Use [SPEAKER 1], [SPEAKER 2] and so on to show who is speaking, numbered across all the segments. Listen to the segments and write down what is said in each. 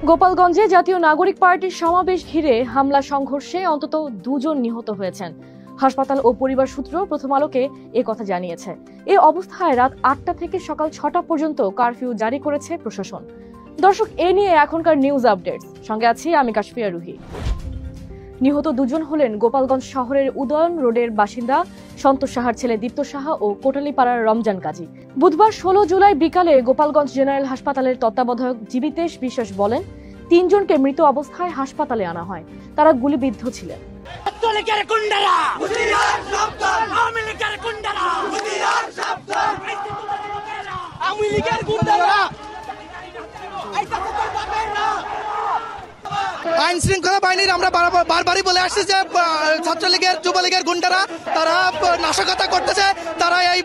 [SPEAKER 1] গোপালগঞ্জে জাতীয় নাগরিক পার্টির সমাবেশ ঘিরে হামলা সংঘর্ষে অন্তত 2 জন নিহত হয়েছেন। হাসপাতাল ও পরিবার সূত্র প্রথম আলোকে কথা জানিয়েছে। এই অবস্থায় রাত 8টা থেকে সকাল 6টা পর্যন্ত কারফিউ জারি করেছে প্রশাসন। দর্শক, এ নিয়ে এখনকার নিউজ আপডেটস, সঙ্গে আছি আমি কাশফিয়া রুহি। নিহত 2 জন হলেন গোপালগঞ্জ শহরের উদয়ন রোডের বাসিন্দা সন্তোষ সাহার ছেলে দীপ্ত সাহা ও কোটালীপাড়ার রমজান কাজী। বুধবার 16 জুলাই বিকালে গোপালগঞ্জ জেনারেল হাসপাতালের তত্ত্বাবধায়ক জীবিতেশ বিশ্বাস বলেন, 3 জনকে মৃত অবস্থায় হাসপাতালে আনা হয়। তারা গুলিবিদ্ধ ছিলেন।
[SPEAKER 2] আইন শৃঙ্খলা বাহিনীর আমরা বারবারই বলে আসছি যে ছাত্রলীগের যুবলীগের গুন্ডারা তারা নাশকতা করতেছে, তারা এই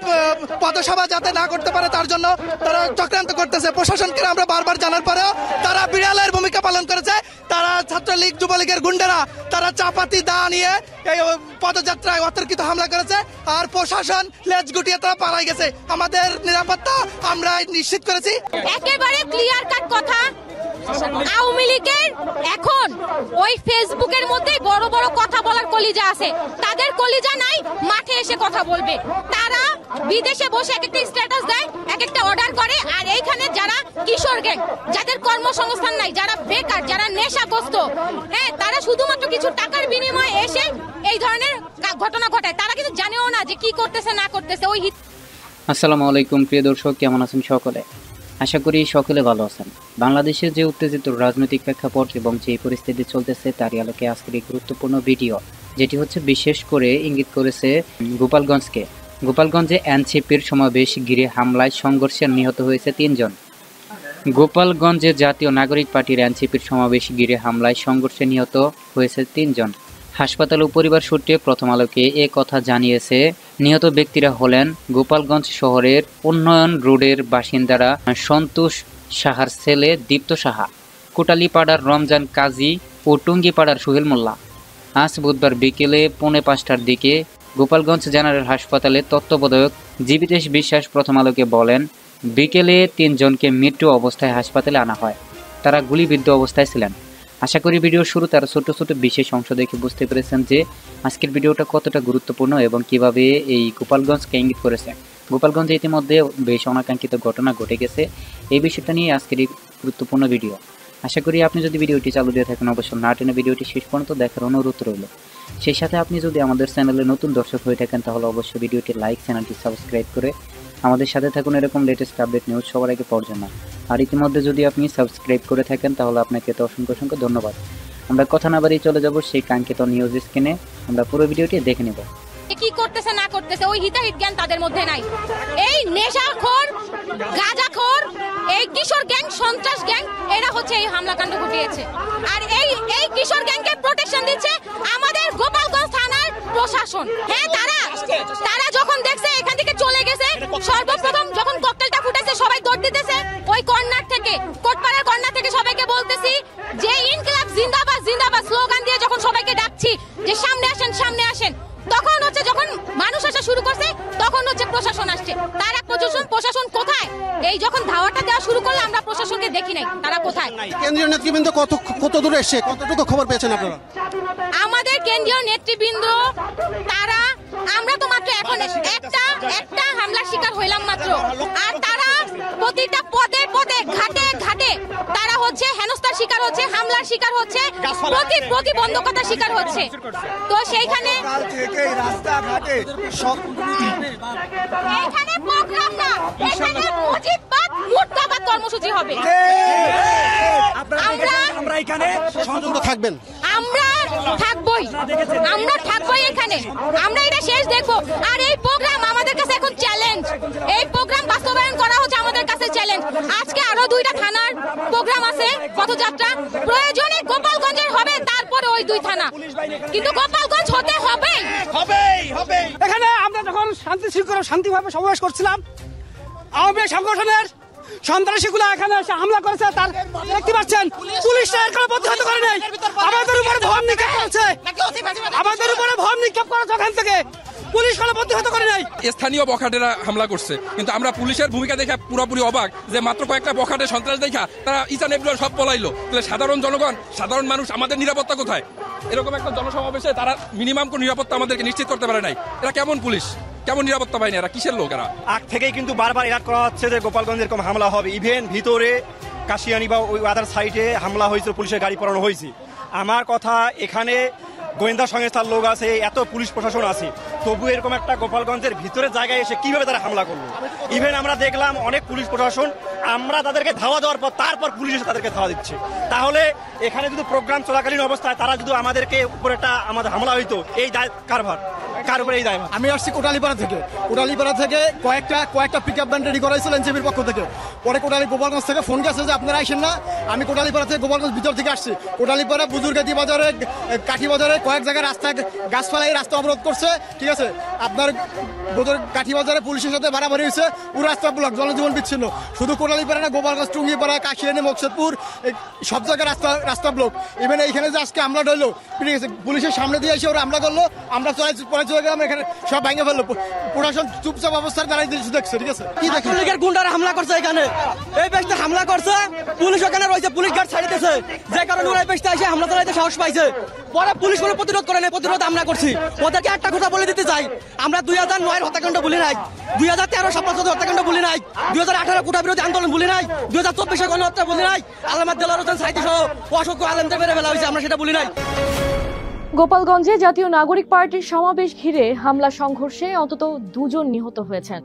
[SPEAKER 2] পথসভা যাতে না করতে পারে তার জন্য তারা চক্রান্ত করতেছে। প্রশাসনকে আমরা বারবার জানার পরেও তারা বিড়ালের ভূমিকা পালন করেছে। তারা ছাত্রলীগ যুবলীগের গুন্ডারা তারা চাপাতি দা নিয়ে এই পদযাত্রায় অতর্কিত হামলা করেছে, আর প্রশাসন লেজ গুটিয়ে তারা পালাই গেছে। আমাদের নিরাপত্তা আমরা নিশ্চিত করেছি।
[SPEAKER 3] একেবারে ক্লিয়ার কাট কথা, আওয়ামী লীগের এখন ওই ফেসবুকের মধ্যে বড় বড় কথা বলার কলিজা আছে, তাদের কলিজা নাই মাঠে এসে কথা বলবে। তারা বিদেশে বসে এক একটা স্ট্যাটাস দেয়, এক একটা অর্ডার করে, আর এইখানে যারা কিশোর গ্যাং, যাদের কর্মসংস্থান নাই, যারা বেকার, যারা নেশাগ্রস্ত, তারা শুধুমাত্র কিছু টাকার বিনিময়ে এসে এই ধরনের ঘটনা ঘটায়। তারা কিন্তু জানেও না যে কি করতেছে না করতেছে। ওই
[SPEAKER 4] আসসালামু আলাইকুম প্রিয় দর্শক, কেমন আছেন সকলে? আশা করি সকলে ভালো আছেন। বাংলাদেশের যে উত্তেজিত রাজনৈতিক প্রেক্ষাপট এবং যে পরিস্থিতি চলতেছে তারই আলোকে আজকের এই গুরুত্বপূর্ণ ভিডিও, যেটি হচ্ছে বিশেষ করে ইঙ্গিত করেছে গোপালগঞ্জকে। গোপালগঞ্জে এনসিপির সমাবেশ ঘিরে হামলায় সংঘর্ষে নিহত হয়েছে 3 জন। গোপালগঞ্জে জাতীয় নাগরিক পার্টির এনসিপির সমাবেশ ঘিরে হামলায় সংঘর্ষে নিহত হয়েছে 3 জন। হাসপাতাল ও পরিবার সূত্রে প্রথম আলোকে কথা জানিয়েছে। নিহত ব্যক্তিরা হলেন গোপালগঞ্জ শহরের উন্নয়ন রোডের বাসিন্দারা সন্তোষ সাহার ছেলে দীপ্ত সাহা, কোটালীপাড়ার রমজান কাজী ও টুঙ্গিপাড়ার সোহেল মোল্লা। আজ বুধবার বিকেলে 4:45টার দিকে গোপালগঞ্জ জেনারেল হাসপাতালের তত্ত্বাবধায়ক জীবিতেশ বিশ্বাস প্রথম আলোকে বলেন, বিকেলে 3 জনকে মৃত্যু অবস্থায় হাসপাতালে আনা হয়। তারা গুলিবিদ্ধ অবস্থায় ছিলেন। আশা করি ভিডিওর শুরু তারা ছোট ছোট বিশেষ অংশ দেখে বুঝতে পেরেছেন যে আজকের ভিডিওটা কতটা গুরুত্বপূর্ণ এবং কিভাবে এই গোপালগঞ্জকে ইঙ্গিত করেছে। গোপালগঞ্জে ইতিমধ্যে বেশ অনাকাঙ্ক্ষিত ঘটনা ঘটে গেছে। এই বিষয়টা নিয়ে আজকের এই গুরুত্বপূর্ণ ভিডিও। আশা করি আপনি যদি ভিডিওটি চালু দিয়ে থাকেন অবশ্যই না টেনে ভিডিওটি শেষ পর্যন্ত দেখার অনুরোধ রইল। সেই সাথে আপনি যদি আমাদের চ্যানেলে নতুন দর্শক হয়ে থাকেন তাহলে অবশ্যই ভিডিওটি লাইক, চ্যানেলটি সাবস্ক্রাইব করে আমাদের সাথে থাকুন এরকম লেটেস্ট আপডেট নিউজ সবার আগে পাওয়ার জন্য। আর ইতিমধ্যে যদি আপনি সাবস্ক্রাইব করে থাকেন তাহলে আপনাকে তো অসংখ্য অসংখ্য ধন্যবাদ। আমরা কথা না বাড়িয়ে চলে যাব সেই কাঙ্ক্ষিত নিউজ স্ক্রিনে। আমরা পুরো ভিডিওটি দেখে নেব।
[SPEAKER 3] কি করতেছে না করতেছে ওই হিতাহিত জ্ঞান তাদের মধ্যে নাই। এই নেশাখোর, গাঁজাখোর, এই কিশোর গ্যাং, সন্ত্রাস গ্যাং, এরা হচ্ছে এই হামলাকাণ্ড ঘটিয়েছে। আর এই কিশোর গ্যাংকে প্রোটেকশন দিচ্ছে আমাদের গোপালগঞ্জ থানার প্রশাসন। হ্যাঁ, তারা যখন দেখছে এখান থেকে চলে গেছে, সর্বপ্রথম যখন ককটেলটা ফুটেছে সবাই দৌড় দিতেছে ওই কর্নার থেকে, কোটপাড়ার কর্নার থেকে সবাইকে বলতেছি যে ইনকিলাব জিন্দাবাদ জিন্দাবাদ স্লোগান দিয়ে যখন সবাইকে ডাকছি যে সামনে আসেন সামনে আসেন, তখন হচ্ছে যখন মানুষ আসা শুরু করছে তখন হচ্ছে প্রশাসন আসছে। তারা প্রশাসন কোথায়? এই যখন ধাওয়াটা দেওয়া শুরু করলে আমরা প্রশাসনকে দেখি নাই, তারা কোথায়?
[SPEAKER 2] কেন্দ্রীয় নেতৃবৃন্দ কত দূরে এসে কতটুকু খবর পেয়েছেন আপনারা?
[SPEAKER 3] আমাদের কেন্দ্রীয় নেতৃবৃন্দ তারা, আমরা তো মাত্র এখন একটা হামলার শিকার হইলাম মাত্র, আর তারা প্রতিটা পদে পদে ঘাটে ঘাটে তারা হচ্ছে হেনস্থার শিকার হচ্ছে, হামলার শিকার হচ্ছে, প্রতিবন্ধকতার শিকার হচ্ছে। তো সেইখানে
[SPEAKER 2] রাস্তাঘাটে
[SPEAKER 3] এইখানে প্রোগ্রাম না, এখানে মুজিববাদ মুর্দাবাদ কর্মসূচি হবে।
[SPEAKER 2] আমরা এখানে সংযুক্ত থাকবেন,
[SPEAKER 3] আমরা থাকবোই এখানে, আমরা এটা শেষ দেখবো। আর এই প্রোগ্রাম আমাদের কাছে এখন চ্যালেঞ্জ, এই প্রোগ্রাম বাস্তবায়ন করা হচ্ছে আমাদের কাছে চ্যালেঞ্জ। আজকে আরো 2টা থানার প্রোগ্রাম আছে, পথযাত্রা, প্রয়োজনে গোপালগঞ্জের হবে, তারপরে ওই 2 থানা, কিন্তু গোপালগঞ্জ হতে হবে।
[SPEAKER 2] এখানে আমরা যখন শান্তিভাবে সমাবেশ করছিলাম, আওয়ামী সংগঠনের সন্ত্রাসীগুলো এখানে এসে হামলা করেছে। তার দেখতে পাচ্ছেন পুলিশরা এখানে প্রতিহত করে নাই, আমাদের উপরে ভম নিক্ষেপ করেছে ওখান থেকে।
[SPEAKER 5] পুলিশ কোনো প্রতিহত করে নাই।
[SPEAKER 6] স্থানীয় বখাটেরা হামলা করছে, কিন্তু আমরা পুলিশের ভূমিকা দেখে পুরোপুরি অবাক যে মাত্র কয়েকটা বখাটে সন্ত্রাস দেখা তারা ইসান এগুলো সব পলাইলো। তাহলে সাধারণ জনগণ, সাধারণ মানুষ, আমাদের নিরাপত্তা কোথায়? এরকম একটা জনসমাবেশে তারা মিনিমাম কোন নিরাপত্তা আমাদেরকে নিশ্চিত করতে পারে নাই। এরা কেমন পুলিশ, কেমন নিরাপত্তা পায়নি? এরা কিসের লোক? এরা
[SPEAKER 5] আগ থেকেই কিন্তু বারবার এলাট করা হচ্ছে যে গোপালগঞ্জে এরকম হামলা হবে। ইভেন ভিতরে কাশিয়ানি বা ওই আদার সাইডে হামলা হয়েছে, পুলিশের গাড়ি পড়ানো হয়েছে। আমার কথা, এখানে গোয়েন্দা সংস্থার লোক আছে, এত পুলিশ প্রশাসন আছে, তবু এরকম একটা গোপালগঞ্জের ভিতরের জায়গায় এসে কিভাবে তারা হামলা করলো? ইভেন আমরা দেখলাম অনেক পুলিশ প্রশাসন, আমরা তাদেরকে ধাওয়া দেওয়ার পর তারপর পুলিশ এসে তাদেরকে ধাওয়া দিচ্ছে। তাহলে এখানে যদি প্রোগ্রাম চলাকালীন অবস্থায় তারা যদি আমাদেরকে উপরে একটা আমাদের হামলা হইতো, এই দায় কার উপরে এই দায়?
[SPEAKER 7] আমি আসছি কোটালীপাড়া থেকে কয়েকটা পিক আপ ভ্যান রেডি করাইছিল এনসিপির পক্ষ থেকে। পরে গোপালগঞ্জ থেকে ফোন গেছে যে আপনারা আসেন না। আমি কোটালীপাড়া থেকে গোপালগঞ্জ ভিতর থেকে আসছি। কোটালীপাড়া বুজুর্গাদি বাজারে, কাঠি বাজারে কয়েক জায়গায় রাস্তায় গাছ ফেলাই রাস্তা অবরোধ করছে, ঠিক আছে। আপনার কাঠি বাজারে পুলিশের সাথে বাড়াবাড়ি হয়েছে, পুরো রাস্তা ব্লক, জনজীবন বিচ্ছিন্ন। শুধু কোটালীপাড়া না, গোপালগঞ্জ, টুঙ্গিপাড়া, কাশিয়ানি, মকসদপুর, সব জায়গায় রাস্তা ব্লক। ইভেন এইখানে যে আজকে হামলা হইলো, ঠিক আছে, পুলিশের সামনে দিয়ে এসে ওরা হামলা করলো, আমরা পরে চলে গেলাম, এখানে সব ভেঙে ফেললো। প্রশাসন চুপচাপ অবস্থায় দাঁড়াই দেখছে, ঠিক আছে। কি দেখেন
[SPEAKER 5] লীগের গুন্ডারা হামলা করছে এখানে, এই পেশটা হামলা করছে, পুলিশ ওখানে রয়েছে, পুলিশ গার্ড ছাড়িতেছে, যে কারণে ওরা এই পেশটা এসে হামলা চালাইতে সাহস পাইছে। পরে পুলিশ কোনো প্রতিরোধ করে নাই, প্রতিরোধ আমরা করছি। ওদেরকে একটা কথা বলে দিতে চাই, আমরা 2009 হত্যাকাণ্ড বলি নাই, 2013 শাপলা হত্যাকাণ্ড বলি নাই, 2018 কোটা বিরোধী আন্দোলন বলি নাই, 2024 গণহত্যা বলি নাই, আল্লামা দেলোয়ার হোসেন সাইদি সহ অসংখ্য আলেমদের মেরে ফেলা হয়েছে, আমরা সেটা বলি নাই।
[SPEAKER 1] গোপালগঞ্জে জাতীয় নাগরিক পার্টির সমাবেশ ঘিরে হামলা সংঘর্ষে অন্তত 2 জন নিহত হয়েছেন।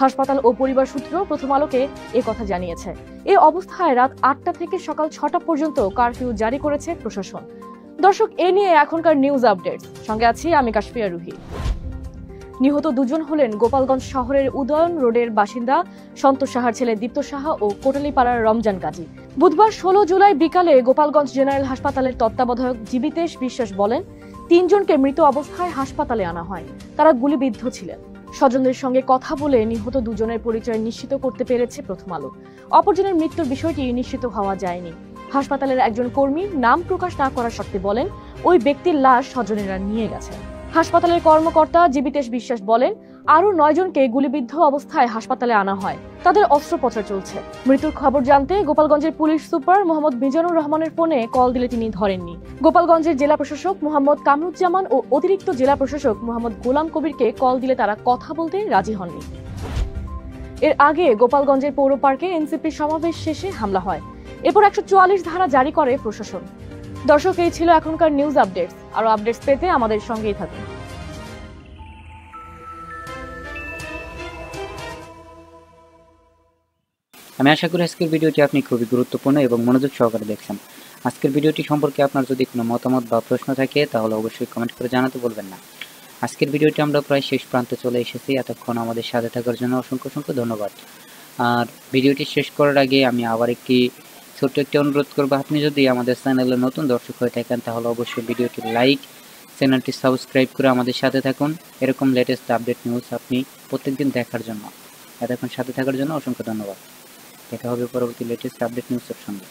[SPEAKER 1] হাসপাতাল ও পরিবার সূত্র প্রথম আলোকে কথা জানিয়েছে। এই অবস্থায় রাত 8টা থেকে সকাল 6টা পর্যন্ত কারফিউ জারি করেছে প্রশাসন। দর্শক, এ নিয়ে এখনকার নিউজ আপডেটস, সঙ্গে আছি আমি কাশফিয়া রুহি। নিহত 2 জন হলেন গোপালগঞ্জ শহরের উদয়ন রোডের বাসিন্দা সন্তোষ সাহার ছেলে দীপ্ত সাহা ও কোটালীপাড়ার রমজান গাজী। বুধবার 16 জুলাই বিকালে গোপালগঞ্জ জেনারেল হাসপাতালের তত্ত্বাবধায়ক জীবিতেশ বিশ্বাস বলেন, 3 জনকে মৃত অবস্থায় হাসপাতালে আনা হয়। তারা গুলিবিদ্ধ ছিলেন। স্বজনদের সঙ্গে কথা বলে নিহত 2 জনের পরিচয় নিশ্চিত করতে পেরেছে প্রথম আলো। অপরজনের মৃত্যুর বিষয়টি নিশ্চিত হওয়া যায়নি। হাসপাতালের একজন কর্মী নাম প্রকাশ না করার শর্তে বলেন, ওই ব্যক্তির লাশ স্বজনেরা নিয়ে গেছে। হাসপাতালের কর্মকর্তা জীবিতেশ বিশ্বাস বলেন, আরো 9 জনকে গুলিবিদ্ধ অবস্থায় হাসপাতালে আনা হয়। তাদের অস্ত্রোপচার চলছে। মৃত্যুর খবর জানতে গোপালগঞ্জের পুলিশ সুপার মোহাম্মদ মিজানুর রহমানের ফোনে কল দিলে তিনি ধরেননি। গোপালগঞ্জের জেলা প্রশাসক মোহাম্মদ কামরুজ্জামান ও অতিরিক্ত জেলা প্রশাসক মোহাম্মদ গোলাম কবিরকে কল দিলে তারা কথা বলতে রাজি হননি। এর আগে গোপালগঞ্জের পৌর পার্কে এনসিপির সমাবেশ শেষে হামলা হয়। এরপর 144 ধারা জারি করে প্রশাসন। দর্শক, এই ছিল এখনকার নিউজ আপডেটস। আরো আপডেটস পেতে আমাদের সঙ্গেই থাকুন।
[SPEAKER 4] আমি আশা করি আজকের ভিডিওটি আপনি খুবই গুরুত্বপূর্ণ এবং মনোযোগ সহকারে দেখছেন। আজকের ভিডিওটি সম্পর্কে আপনার যদি কোনো মতামত বা প্রশ্ন থাকে তাহলে অবশ্যই কমেন্ট করে জানাতে বলবেন না। আজকের ভিডিওটি আমরা প্রায় শেষ প্রান্তে চলে এসেছি। এতক্ষণ আমাদের সাথে থাকার জন্য অসংখ্য ধন্যবাদ। আর ভিডিওটি শেষ করার আগে আমি আবার ছোট্ট একটি অনুরোধ করবো, আপনি যদি আমাদের চ্যানেলে নতুন দর্শক হয়ে থাকেন তাহলে অবশ্যই ভিডিওটি লাইক, চ্যানেলটি সাবস্ক্রাইব করে আমাদের সাথে থাকুন। এরকম লেটেস্ট আপডেট নিউজ আপনি প্রত্যেকদিন দেখার জন্য। এতক্ষণ সাথে থাকার জন্য অসংখ্য ধন্যবাদ। দেখা হবে পরবর্তী লেটেস্ট আপডেট নিউজের সঙ্গে।